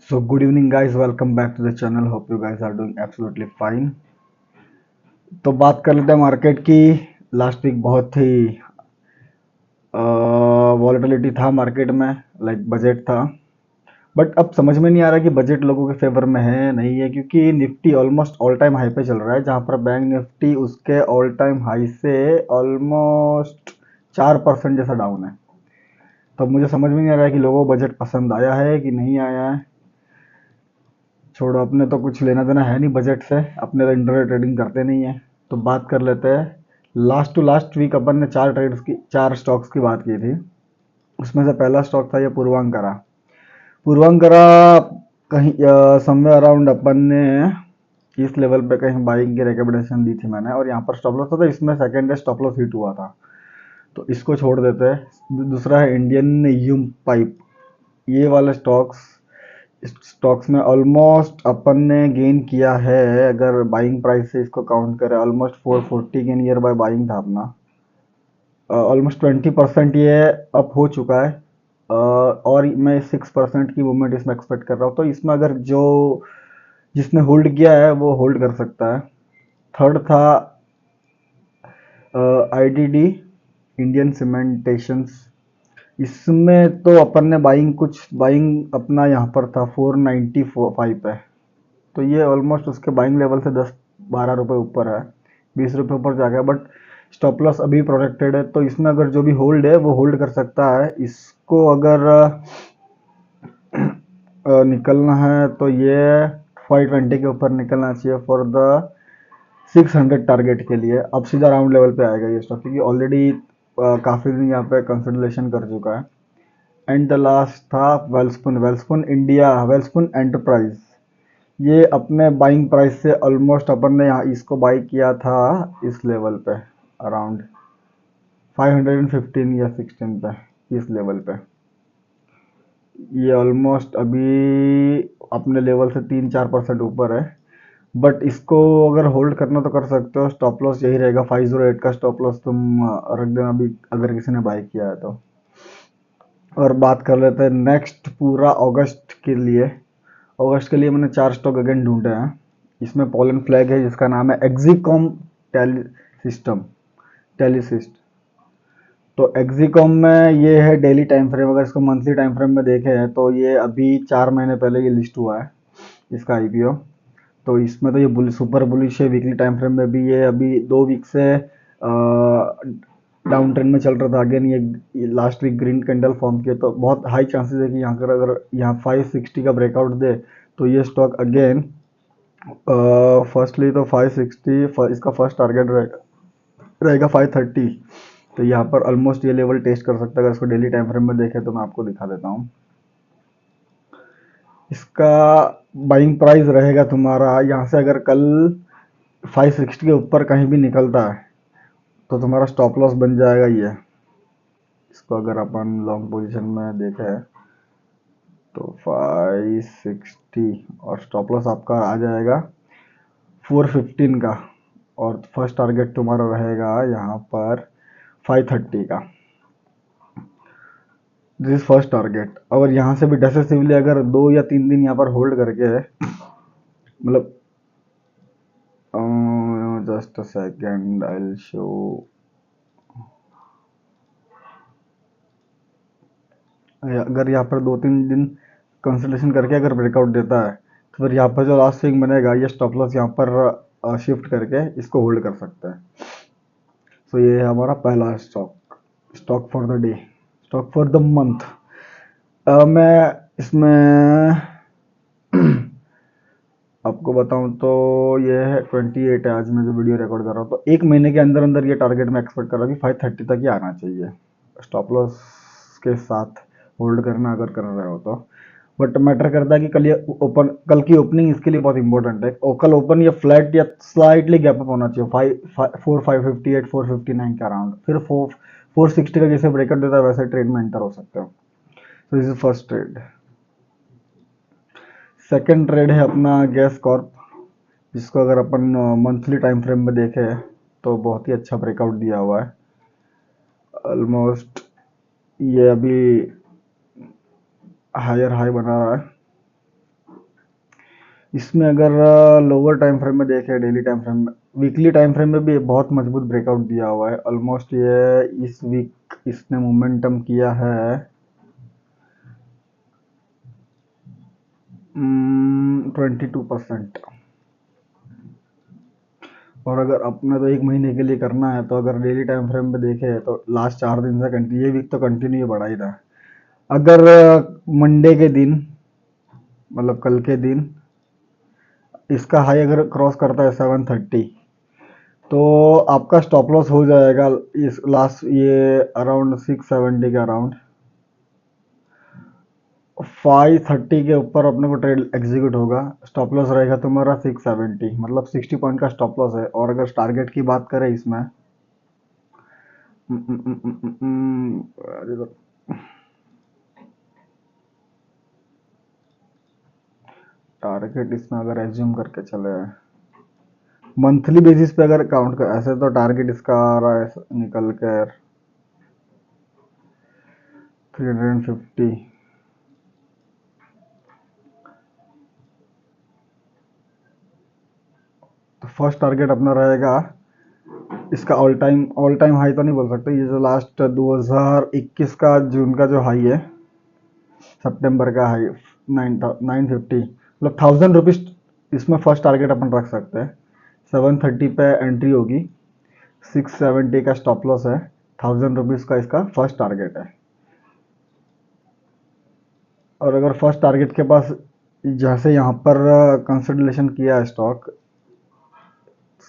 So good evening guys, welcome back to the channel. Hope you guys are doing absolutely fine. तो बात कर लेते हैं market की। लास्ट वीक बहुत ही वॉलेटिलिटी था मार्केट में, लाइक बजट था। बट अब समझ में नहीं आ रहा कि बजट लोगों के फेवर में है या नहीं है, क्योंकि Nifty almost all time high पे चल रहा है, जहां पर बैंक निफ्टी उसके ऑल टाइम हाई से ऑलमोस्ट 4% जैसा डाउन है। तो अब मुझे समझ में नहीं आ रहा है कि लोगों को बजट पसंद आया है कि नहीं आया है। छोड़ो, अपने तो कुछ लेना देना है नहीं बजट से, अपने तो इंटरनेट ट्रेडिंग करते नहीं है। तो बात कर लेते हैं। लास्ट टू लास्ट वीक अपन ने चार स्टॉक्स की बात की थी। उसमें से पहला स्टॉक था ये पूर्वांकरा। पूर्वांकरा कहीं समवेयर अराउंड अपन ने इस लेवल पे कहीं बाइंग की रिकमेंडेशन दी थी मैंने, और यहाँ पर स्टॉप लॉस था, तो इसमें second day stop loss hit हुआ था, तो इसको छोड़ देते हैं। दूसरा है इंडियन यूम पाइप। ये वाले स्टॉक्स में ऑलमोस्ट अपन ने गेन किया है। अगर बाइंग प्राइस से इसको काउंट करें, ऑलमोस्ट 440 के नियर बाय बाइंग था अपना। ऑलमोस्ट 20% ये अप हो चुका है। और मैं 6% की मूवमेंट इसमें एक्सपेक्ट कर रहा हूँ, तो इसमें अगर जो जिसने होल्ड किया है वो होल्ड कर सकता है। थर्ड था आईडीडी, इंडियन सीमेंटेशंस। इसमें तो अपन ने बाइंग अपना यहाँ पर था 495 पे। तो ये ऑलमोस्ट उसके बाइंग लेवल से 10-12 रुपये ऊपर है, 20 रुपये ऊपर जा गया। बट स्टॉप लॉस अभी प्रोटेक्टेड है, तो इसमें अगर जो भी होल्ड है वो होल्ड कर सकता है। इसको अगर निकलना है तो ये 520 के ऊपर निकलना चाहिए फॉर द 600 टारगेट के लिए। अब सीधा राउंड लेवल पे आएगा ये स्टॉक, क्योंकि ऑलरेडी काफ़ी दिन यहाँ पे कंसोलिडेशन कर चुका है। एंड द लास्ट था वेल्सपुन। वेल्सपुन इंडिया, वेल्सपुन एंटरप्राइज। ये अपने बाइंग प्राइस से ऑलमोस्ट अपन ने यहाँ इसको बाई किया था इस लेवल पे, अराउंड 515 या 16 पे, इस लेवल पे। ये ऑलमोस्ट अभी अपने लेवल से 3-4% ऊपर है। बट इसको अगर होल्ड करना तो कर सकते हो। स्टॉप लॉस यही रहेगा, 508 का स्टॉप लॉस तुम रख देना अभी, अगर किसी ने बाई किया है तो। और बात कर लेते हैं नेक्स्ट पूरा अगस्त के लिए। अगस्त के लिए मैंने 4 स्टॉक अगेन ढूंढे हैं। इसमें पोलन फ्लैग है, जिसका नाम है एक्जिकॉम टेली सिस्टम टेलीसिस्ट। तो एक्जिकॉम में ये है डेली टाइम फ्रेम। अगर इसको मंथली टाइम फ्रेम में देखे हैं तो ये अभी 4 महीने पहले ये लिस्ट हुआ है, इसका आईपीओ। तो इसमें तो ये सुपर बुलिश है। वीकली टाइम फ्रेम में भी ये अभी 2 वीक से डाउन ट्रेंड में चल रहा था। अगेन ये last week green candle form किया, तो बहुत हाई चांसेस है कि यहाँ पर अगर यहाँ 560 का ब्रेकआउट दे तो ये स्टॉक अगेन फर्स्टली तो 560 इसका फर्स्ट टारगेट रहेगा 530। तो यहाँ पर ऑलमोस्ट ये लेवल टेस्ट कर सकता है। अगर इसको डेली टाइम फ्रेम में देखें तो मैं आपको दिखा देता हूँ। इसका बाइंग प्राइस रहेगा तुम्हारा यहाँ से, अगर कल 560 के ऊपर कहीं भी निकलता है तो तुम्हारा स्टॉप लॉस बन जाएगा ये। इसको अगर अपन लॉन्ग पोजीशन में देखें तो 560, और स्टॉप लॉस आपका आ जाएगा 415 का, और फर्स्ट टारगेट तुम्हारा रहेगा यहाँ पर 530 का। This is first target. और यहाँ से भी डेसेसिवली अगर 2 या 3 दिन यहाँ पर होल्ड करके, मतलब just a second I will show. अगर यहाँ पर 2-3 दिन कंसल्टेशन करके अगर ब्रेकआउट देता है तो फिर यहाँ पर जो लास्ट स्विंग बनेगा, ये स्टॉप लॉस यहाँ पर शिफ्ट करके इसको होल्ड कर सकते हैं। सो ये है हमारा पहला stock, stock for the day, stock for the month. मैं इसमें आपको बताऊं तो ये है 28 है आज मैं जो वीडियो रिकॉर्ड कर रहा हूँ। तो 1 महीने के अंदर अंदर ये टारगेट मैं एक्सपेक्ट कर रहा हूँ कि 530 तक ही आना चाहिए, स्टॉप लॉस के साथ होल्ड करना अगर कर रहे हो तो। बट मैटर करता है कि कल की ओपनिंग इसके लिए बहुत इंपॉर्टेंट है। और कल ओपन या फ्लैट या स्लाइटली गैप अप होना चाहिए 558 459 के अराउंड। फिर 460 का जैसे ब्रेकआउट देता है वैसे ट्रेड में एंटर हो सकते हो। तो this is first trade. Second trade है अपना गैस कॉर्प, जिसको अगर अपन मंथली टाइम फ्रेम में देखें तो बहुत ही अच्छा ब्रेकआउट दिया हुआ है। ऑलमोस्ट ये अभी हायर हाई बना रहा है। इसमें अगर लोअर टाइम फ्रेम में देखें, डेली टाइम फ्रेम में, वीकली टाइम फ्रेम में भी बहुत मजबूत ब्रेकआउट दिया हुआ है। ऑलमोस्ट ये इस वीक इसने मोमेंटम किया है 22%। और अगर अपने तो एक महीने के लिए करना है, तो अगर डेली टाइम फ्रेम में देखे तो लास्ट 4 दिन से कंटिन्यू, ये वीक तो कंटिन्यू बढ़ा ही था। अगर मंडे के दिन, मतलब कल के दिन, इसका हाई अगर क्रॉस करता है 730, तो आपका स्टॉप लॉस हो जाएगा इस लास्ट ये अराउंड 670 के अराउंड। 530 के ऊपर अपने को ट्रेड एग्जीक्यूट होगा, स्टॉप लॉस रहेगा तुम्हारा 670, मतलब 60 पॉइंट का स्टॉप लॉस है। और अगर टारगेट की बात करें इसमें, टारगेट इसमें अगर एज्यूम करके चले मंथली बेसिस पे, अगर काउंट कर ऐसे, तो टारगेट इसका आ रहा है निकल कर 350। तो फर्स्ट टारगेट अपना रहेगा इसका ऑल टाइम हाई तो नहीं बोल सकते, ये जो लास्ट 2021 का जून का जो हाई है, सितंबर का हाई 950, मतलब 1000 रुपीज इसमें फर्स्ट टारगेट अपन रख सकते हैं। 730 पे एंट्री होगी, 670 का स्टॉप लॉस है, 1000 रुपीज का इसका फर्स्ट टारगेट है। और अगर फर्स्ट टारगेट के पास जैसे यहाँ पर कंसिडरेशन किया है स्टॉक,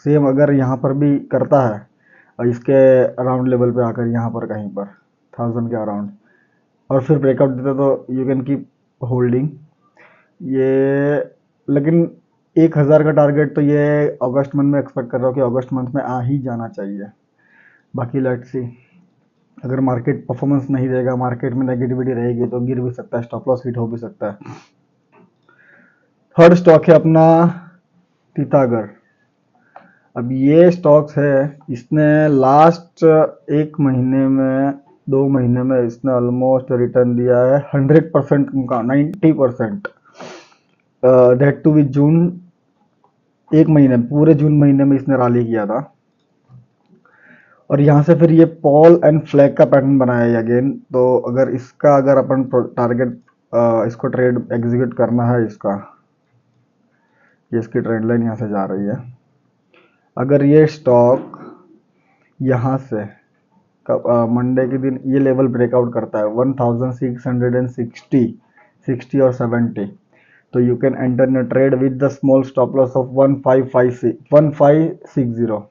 सेम अगर यहाँ पर भी करता है और इसके अराउंड लेवल पे आकर यहाँ पर कहीं पर 1000 के अराउंड, और फिर ब्रेकआउट देता, तो यू कैन कीप होल्डिंग ये। लेकिन 1000 का टारगेट तो ये अगस्त मंथ में एक्सपेक्ट कर रहा हूँ कि अगस्त मंथ में आ ही जाना चाहिए। बाकी लेट्स सी, अगर मार्केट परफॉर्मेंस नहीं देगा, मार्केट में नेगेटिविटी रहेगी, तो गिर भी सकता है, स्टॉप लॉस हिट हो भी सकता है। थर्ड स्टॉक है अपना तीतागढ़। अब ये स्टॉक्स है, इसने लास्ट एक महीने में, 2 महीने में इसने ऑलमोस्ट रिटर्न दिया है 100% का, 90%, दैट टू विद जून। एक महीने, पूरे जून महीने में इसने रैली किया था। और यहाँ से फिर ये पॉल एंड फ्लैग का पैटर्न बनाया है अगेन। तो अगर इसका, अगर अपन टारगेट इसको ट्रेड एग्जीक्यूट करना है इसका, ये इसकी ट्रेंड लाइन यहाँ से जा रही है, अगर ये स्टॉक यहाँ से मंडे के दिन ये लेवल ब्रेकआउट करता है 1660, 60 और 70, तो you can enter in trade with the small stop loss of 1560।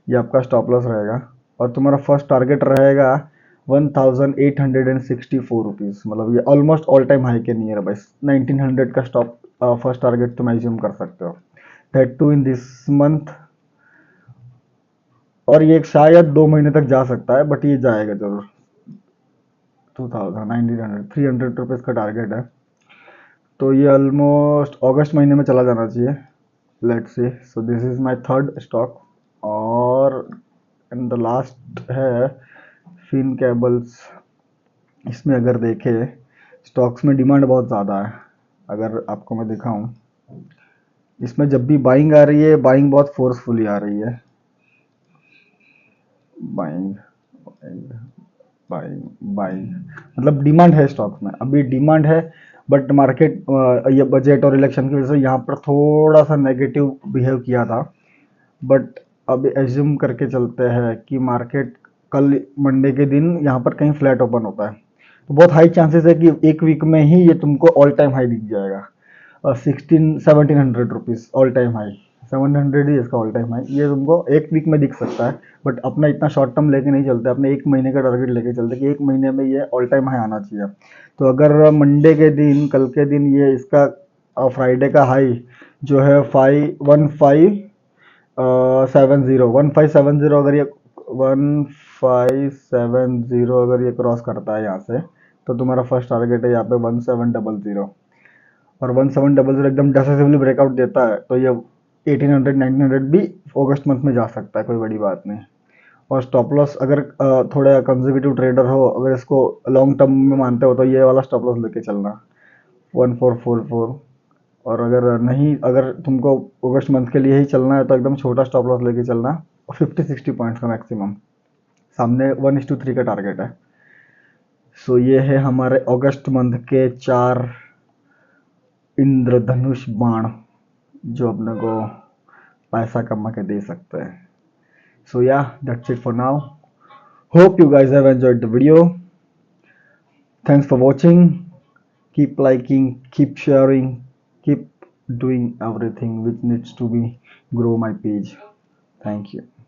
ये आपका स्टॉप लॉस रहेगा। और तुम्हारा फर्स्ट टारगेट रहेगा 1864 रुपीज़, मतलब ये ऑलमोस्ट ऑल टाइम हाई के नियर बाई 1900 का स्टॉप फर्स्ट टारगेट तुम एज्यूम कर सकते हो, that too in this month. और ये शायद 2 महीने तक जा सकता है, बट ये जाएगा जरूर। 1900 300 रुपीज़ का टारगेट है, तो ये ऑलमोस्ट अगस्त महीने में चला जाना चाहिए। Let's see, so this is my third stock. और एंड द लास्ट है फिन केबल्स। इसमें अगर देखे, स्टॉक्स में डिमांड बहुत ज़्यादा है। अगर आपको मैं दिखाऊं, इसमें जब भी बाइंग आ रही है, बाइंग बहुत फोर्सफुली आ रही है। बाइंग बाइंग बाइंग बाइंग, मतलब डिमांड है स्टॉक्स में, अभी डिमांड है। बट मार्केट ये बजट और इलेक्शन की वजह से यहाँ पर थोड़ा सा नेगेटिव बिहेव किया था। बट अब एज्यूम करके चलते हैं कि मार्केट कल मंडे के दिन यहाँ पर कहीं फ्लैट ओपन होता है, तो बहुत हाई चांसेस है कि एक वीक में ही ये तुमको ऑल टाइम हाई दिख जाएगा। 1700 रुपीज़ ऑल टाइम हाई, 700 ही इसका ऑल टाइम हाई, ये तुमको एक वीक में दिख सकता है। बट अपना इतना शॉर्ट टर्म लेके नहीं चलते, अपने एक महीने का टारगेट लेके चलते कि एक महीने में ये ऑल टाइम हाई आना चाहिए। तो अगर मंडे के दिन, कल के दिन, ये इसका फ्राइडे का हाई जो है 1570, अगर ये 1570 अगर ये क्रॉस करता है यहाँ से, तो तुम्हारा फर्स्ट टारगेट है यहाँ पे 1700। और 1700 एकदम डिसाइसिवली ब्रेकआउट देता है, तो ये 1800 1900 भी अगस्त मंथ में जा सकता है, कोई बड़ी बात नहीं। और स्टॉप लॉस अगर थोड़ा कंजर्वेटिव ट्रेडर हो, अगर इसको लॉन्ग टर्म में मानते हो, तो ये वाला स्टॉप लॉस लेके चलना 1444। और अगर तुमको अगस्त मंथ के लिए ही चलना है तो एकदम छोटा स्टॉप लॉस लेके चलना, 50-60 पॉइंट्स का मैक्सिमम, सामने 1:3 का टारगेट है। सो ये है हमारे अगस्त मंथ के 4 इंद्रधनुष बाण जो अपने को पैसा कमा के दे सकते हैं। सो या that's it for now, hope you guys have enjoyed the video. Thanks for watching. Keep liking, keep sharing, keep doing everything which needs to be grow my page. Thank you.